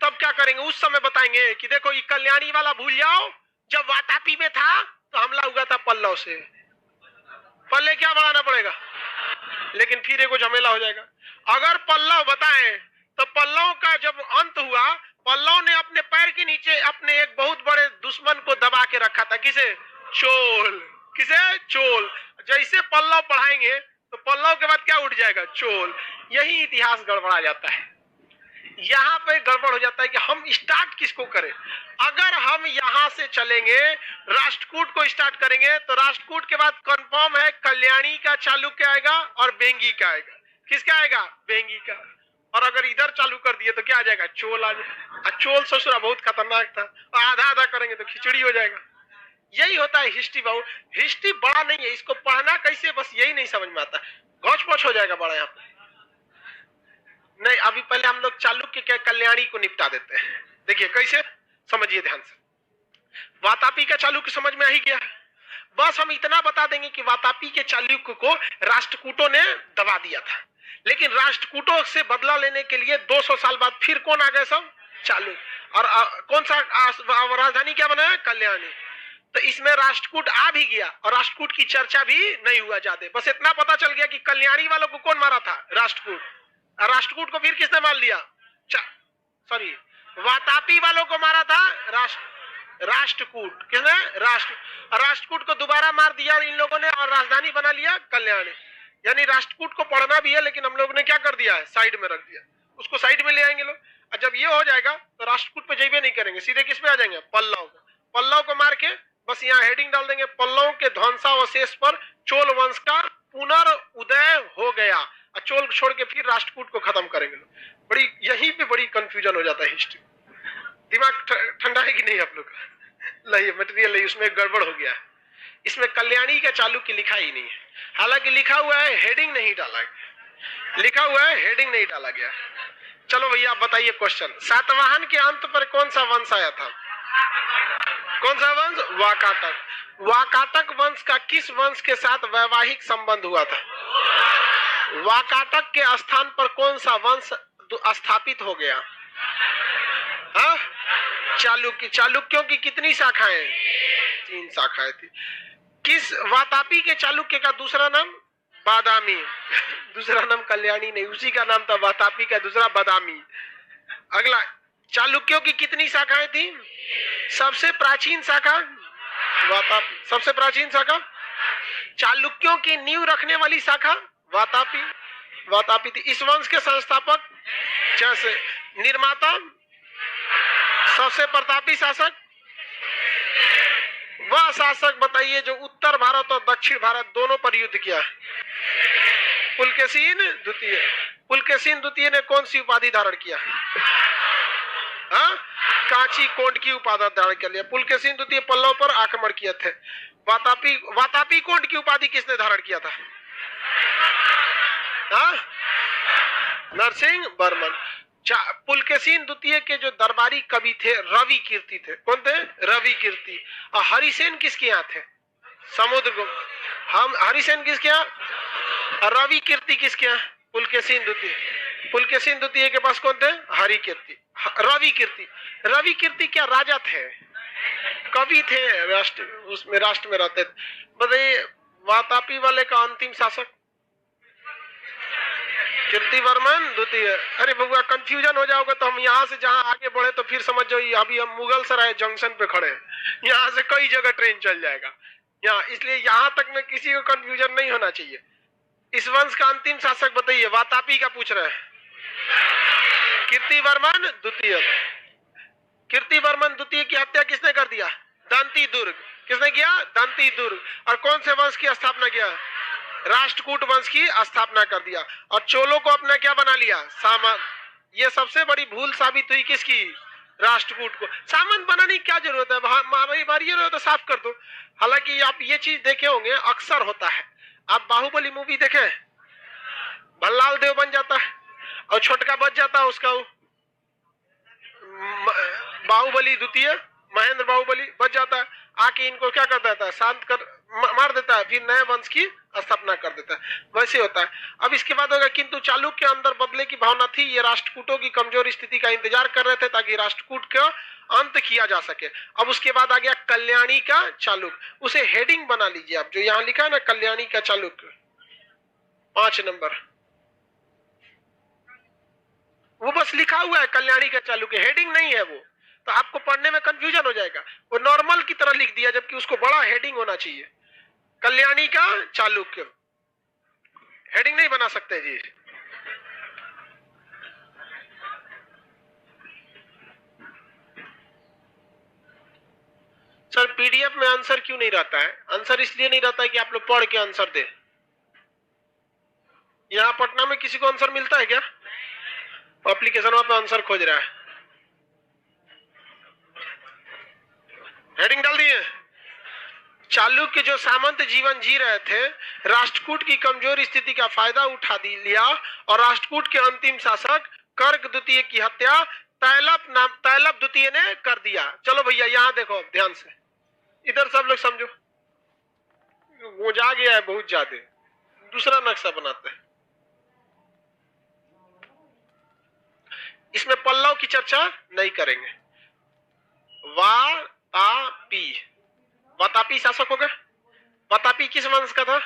तब क्या करेंगे? उस समय बताएंगे कि देखो ये कल्याणी वाला भूल जाओ, जब वातापी में था तो हमला हुआ था पल्लव से। पल्ले क्या बढ़ाना पड़ेगा? लेकिन फिर एक झमेला हो जाएगा। अगर पल्लव बताएं तो पल्लव का जब अंत हुआ, पल्लव ने अपने पैर के नीचे अपने एक बहुत बड़े दुश्मन को दबा के रखा था। किसे? चोल। किसे? चोल। जैसे पल्लव पढ़ाएंगे तो पल्लव के बाद क्या उठ जाएगा? चोल। यही इतिहास गड़बड़ा जाता है। यहाँ पे गड़बड़ हो जाता है कि हम स्टार्ट किसको करें। अगर हम यहाँ से चलेंगे राष्ट्रकूट को स्टार्ट करेंगे तो राष्ट्रकूट के बाद कंफर्म है कल्याणी का चालुक्य आएगा और बेंगी का आएगा। किसका आएगा? बेंगी का। और अगर इधर चालू कर दिए तो क्या आ जाएगा? चोल आ जाएगा। चोल ससुरा बहुत खतरनाक था, और आधा आधा करेंगे तो खिचड़ी हो जाएगा। यही होता है हिस्ट्री। बहुत हिस्ट्री बड़ा नहीं है, इसको पढ़ना कैसे बस यही नहीं समझ में आता। गौच पौच हो जाएगा बड़ा यहाँ पे। नहीं, अभी पहले हम लोग चालुक्य के कल्याणी को निपटा देते हैं। देखिए कैसे, समझिए ध्यान से। वातापी का चालुक्य समझ में आ ही गया। बस हम इतना बता देंगे कि वातापी के चालुक्य को राष्ट्रकूटों ने दबा दिया था, लेकिन राष्ट्रकूटों से बदला लेने के लिए 200 साल बाद फिर कौन आ गए? सब चालुक्य। और कौन सा राजधानी क्या बनाया? कल्याणी। तो इसमें राष्ट्रकूट आ भी गया और राष्ट्रकूट की चर्चा भी नहीं हुआ ज्यादा। बस इतना पता चल गया कि कल्याणी वालों को कौन मारा था? राष्ट्रकूट। और राष्ट्रकूट को फिर किसने मार लिया? सॉरी, वातापी वालों को मारा था राष्ट्रकूट। किसने? राष्ट्रकूट को दोबारा मार दिया इन लोगों ने और राजधानी बना लिया कल्याणी। यानी राष्ट्रकूट को पढ़ना भी है, लेकिन हम लोग ने क्या कर दिया है? साइड में रख दिया। उसको साइड में ले आएंगे लोग। और जब ये हो जाएगा तो राष्ट्रकूट पे जइबे नहीं करेंगे, सीधे किस पे आ जाएंगे? पल्लव। पल्लव को मार के बस यहाँ हेडिंग डाल देंगे, पल्लव के ध्वंसावशेष पर चोल वंश का पुनर्उदय हो गया। चोल छोड़ के फिर राष्ट्रकूट को खत्म करेंगे। बड़ी यहीं पे बड़ी कंफ्यूजन हो जाता है हिस्ट्री। दिमाग ठंडा है कि नहीं आप लोग का? नहीं, मटेरियल नहीं, उसमें गड़बड़ हो गया है। इसमें कल्याणी का चालुक्य लिखा ही नहीं है, हालांकि लिखा हुआ है, हेडिंग नहीं डाला है, लिखा हुआ है, हेडिंग नहीं डाला गया। चलो भैया आप बताइए क्वेश्चन, सातवाहन के अंत पर कौन सा वंश आया था? कौन सा वंश? वाकाटक। वाकाटक वंश का किस वंश के साथ वैवाहिक संबंध हुआ था? वाकाटक के स्थान पर कौन सा वंश स्थापित हो गया? हाँ, चालुक्य। चालुक्यों की कितनी शाखाएं? 3 शाखाएं थी। किस वातापी के चालुक्य का दूसरा नाम? बादामी। दूसरा नाम कल्याणी नहीं, उसी का नाम था वातापी का दूसरा बादामी। अगला, चालुक्यों की कितनी शाखाएं थी? सबसे प्राचीन शाखा वातापी। सबसे प्राचीन शाखा चालुक्यों की नींव रखने वाली शाखा वातापी। वातापी थी। इस वंश के संस्थापक जैसे निर्माता, सबसे प्रतापी शासक, वह शासक बताइए जो उत्तर भारत और दक्षिण भारत दोनों पर युद्ध किया? पुलकेशिन द्वितीय। पुलकेशिन द्वितीय ने कौन सी उपाधि धारण किया? हाँ, कांची कोंड की उपाधि धारण कर लिया। पुलकेशिन द्वितीय पल्लव पर आक्रमण किए थे। वातापी कोंड की उपाधि किसने धारण किया था? हाँ, नरसिंह वर्मन। पुलकेशिन द्वितीय के जो दरबारी कवि थे रवि कीर्ति थे। कौन थे? रवि कीर्ति। और हरिसेन किसके यहाँ थे? समुद्रगुप्त। हम हरिसेन किसके यहाँ? रवि कीर्ति किसके यहाँ? पुलकेशिन द्वितीय। पुलकेशिन द्वितीय के पास कौन थे? हरि कीर्ति। रवि कीर्ति। रवि कीर्ति क्या राजा थे? कवि थे, उसमें राष्ट्र में रहते थे। बताइए वातापी वाले का अंतिम शासक? कीर्तिवर्मन द्वितीय। अरे बबुआ कंफ्यूजन हो जाओगे तो हम यहाँ से जहाँ आगे बढ़े तो फिर समझ जाइए अभी हम मुगल सराय जंक्शन पे खड़े हैं, यहाँ से कई जगह ट्रेन चल जाएगा यहाँ, इसलिए यहाँ तक में किसी को कंफ्यूजन नहीं होना चाहिए। इस वंश का अंतिम शासक बताइए, वातापी का पूछ रहे हैं। कीर्तिवर्मन द्वितीय। कीर्तिवर्मन द्वितीय की हत्या किसने कर दिया? दंती दुर्ग। किसने किया? दंती दुर्ग। और कौन से वंश की स्थापना किया? राष्ट्रकूट वंश की स्थापना कर दिया। और चोलों को अपना क्या बना लिया? सामंत। ये सबसे बड़ी भूल साबित हुई किसकी? राष्ट्रकूट को। सामंत बनाने की क्या जरूरत है? मारी तो साफ कर दो। हालांकि आप ये चीज देखे होंगे, अक्सर होता है। आप बाहुबली मूवी देखे, भल्लाल देव बन जाता है और छोटका बच जाता है उसका, बाहुबली द्वितीय महेंद्र बाहुबली बच जाता है, आके इनको क्या कर देता है? शांत कर मार देता है, फिर नए वंश की स्थापना कर देता है। वैसे होता है। अब इसके बाद होगा, किंतु चालुक्य के अंदर बदले की भावना थी। ये राष्ट्रकूटों की कमजोर स्थिति का इंतजार कर रहे थे ताकि राष्ट्रकूट का अंत किया जा सके। अब उसके बाद आ गया कल्याणी का चालुक्य। उसे हेडिंग बना लीजिए आप, जो यहाँ लिखा है ना कल्याणी का चालुक्य, 5 नंबर, वो बस लिखा हुआ है कल्याणी का चालुक्य, हेडिंग नहीं है वो, तो आपको पढ़ने में कंफ्यूजन हो जाएगा। वो नॉर्मल की तरह लिख दिया जबकि उसको बड़ा हेडिंग होना चाहिए। कल्याणी का चालुक्य हेडिंग नहीं बना सकते जी। सर पीडीएफ में आंसर क्यों नहीं रहता है? आंसर इसलिए नहीं रहता है कि आप लोग पढ़ के आंसर दे। यहाँ पटना में किसी को आंसर मिलता है क्या? एप्लीकेशन पे आंसर खोज रहा है, हेडिंग डाल दिए। चालुक्य जो सामंत जीवन जी रहे थे, राष्ट्रकूट की कमजोर स्थिति का फायदा उठा लिया और राष्ट्रकूट के अंतिम शासक कर्क द्वितीय की हत्या तैलप द्वितीय ने कर दिया। चलो भैया यहाँ देखो ध्यान से, इधर सब लोग समझो, वो जा गया है बहुत ज्यादा। दूसरा नक्शा बनाते हैं, इसमें पल्लव की चर्चा नहीं करेंगे। वातापी शासक हो गए। वातापी किस वंश का था?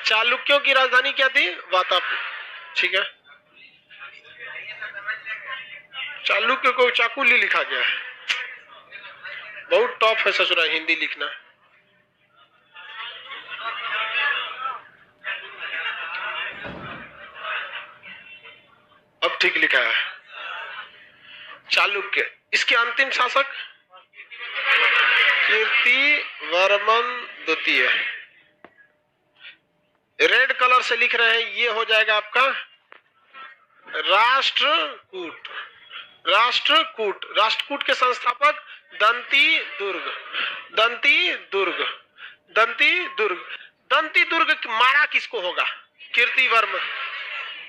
चालुक्यों की राजधानी क्या थी? वातापी। ठीक है, चालुक्य को चाकुली लिखा गया है, बहुत टॉप है ससुरा हिंदी लिखना। अब ठीक लिखा है चालुक्य। इसके अंतिम शासक कीर्तिवर्मन द्वितीय। रेड कलर से लिख रहे हैं, ये हो जाएगा आपका राष्ट्रकूट। राष्ट्रकूट, राष्ट्रकूट के संस्थापक दंती दुर्ग। दंती दुर्ग, दंती दुर्ग। दंती दुर्ग मारा किसको होगा? कीर्तिवर्मन।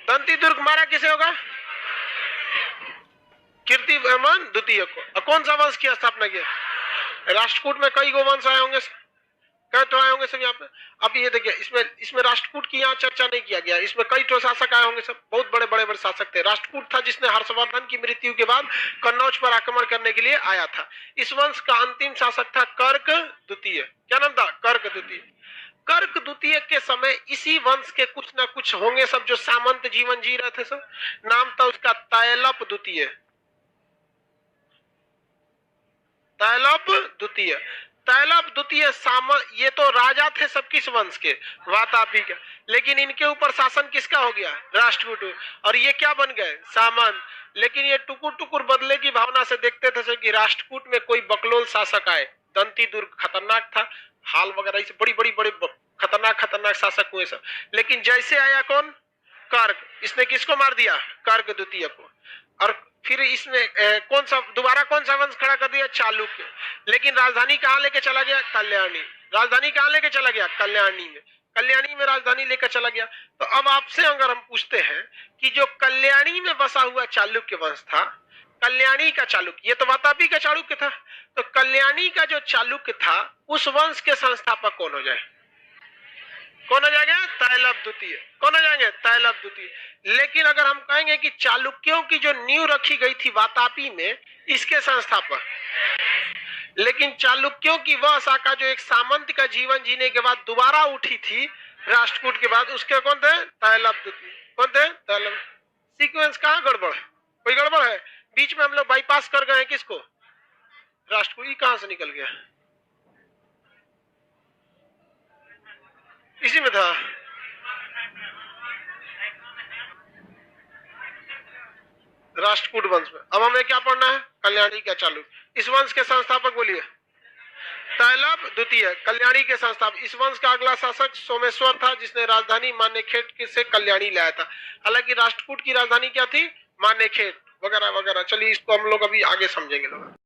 दंती दुर्ग मारा किसे होगा? कीर्तिवर्मन द्वितीय को। कौन सा वंश की स्थापना किया? राष्ट्रकूट में कई गो वंश आए होंगे, कई तो आए होंगे सब यहाँ पे। अब ये देखिए, इसमें राष्ट्रकूट की यहाँ चर्चा नहीं किया गया। इसमें कई तो शासक आए होंगे, सब बहुत बड़े बड़े शासक थे। राष्ट्रकूट था जिसने हर्षवर्धन की मृत्यु के बाद कन्नौज पर आक्रमण करने के लिए आया था। इस वंश का अंतिम शासक था कर्क द्वितीय। क्या नाम था? कर्क द्वितीय। कर्क द्वितीय के समय इसी वंश के कुछ ना कुछ होंगे सब जो सामंत जीवन जी रहे थे सब। नाम था उसका तैलप द्वितीय। तैलप द्वितीय। तैलप द्वितीय ये तो राजा थे सब किस वंश के? वातापी के। लेकिन इनके ऊपर शासन किसका हो गया? राष्ट्रकूट। और ये क्या बन गए? सामंत। लेकिन ये टुकुर टुकुर बदले की भावना से देखते थे कि राष्ट्रकूट में कोई बकलोल शासक आए। दंती दुर्ग खतरनाक था, हाल वगैरह से बड़ी बड़ी बड़ी खतरनाक खतरनाक शासक हुए सब। लेकिन जैसे आया कौन? कर्क। इसने किसको मार दिया? कर्क द्वितीय को। और फिर इसमें दोबारा कौन सा वंश खड़ा कर दिया? चालुक्य। लेकिन राजधानी कहां लेके चला गया? कल्याणी। राजधानी कहां लेके चला गया? कल्याणी में। कल्याणी में राजधानी लेकर चला गया। तो अब आपसे अगर हम पूछते हैं कि जो कल्याणी में बसा हुआ चालुक्य वंश था, कल्याणी का चालुक्य, ये तो वातापी का चालुक्य था, तो कल्याणी का जो चालुक्य था उस वंश के संस्थापक कौन हो जाए? कौन हो जाएगा? तैलप द्वितीय। कौन हो जाएंगे? तैलप द्वितीय। लेकिन अगर हम कहेंगे कि चालुक्यों की जो नींव रखी गई थी वातापी में, इसके संस्थापक, लेकिन चालुक्यों की वह शाखा जो एक सामंत का जीवन जीने के बाद दोबारा उठी थी राष्ट्रकूट के बाद, उसके कौन थे? तैलप द्वितीय। कौन थे? तैलप। सीक्वेंस कहां गड़बड़ है? कोई गड़बड़ है? बीच में हम लोग बाईपास कर गए हैं किसको? राष्ट्रकूट। ये कहां से निकल गया? इसी में था। राष्ट्रकूट वंश में। अब हमें क्या पढ़ना है? कल्याणी का चालुक्य। इस वंश के संस्थापक बोलिए। तैलप द्वितीय, कल्याणी के संस्थापक। इस वंश का अगला शासक सोमेश्वर था जिसने राजधानी मानेखेट से कल्याणी लाया था। हालांकि राष्ट्रकूट की राजधानी क्या थी? मानेखेट वगैरह वगैरह। चलिए इसको हम लोग अभी आगे समझेंगे लोग।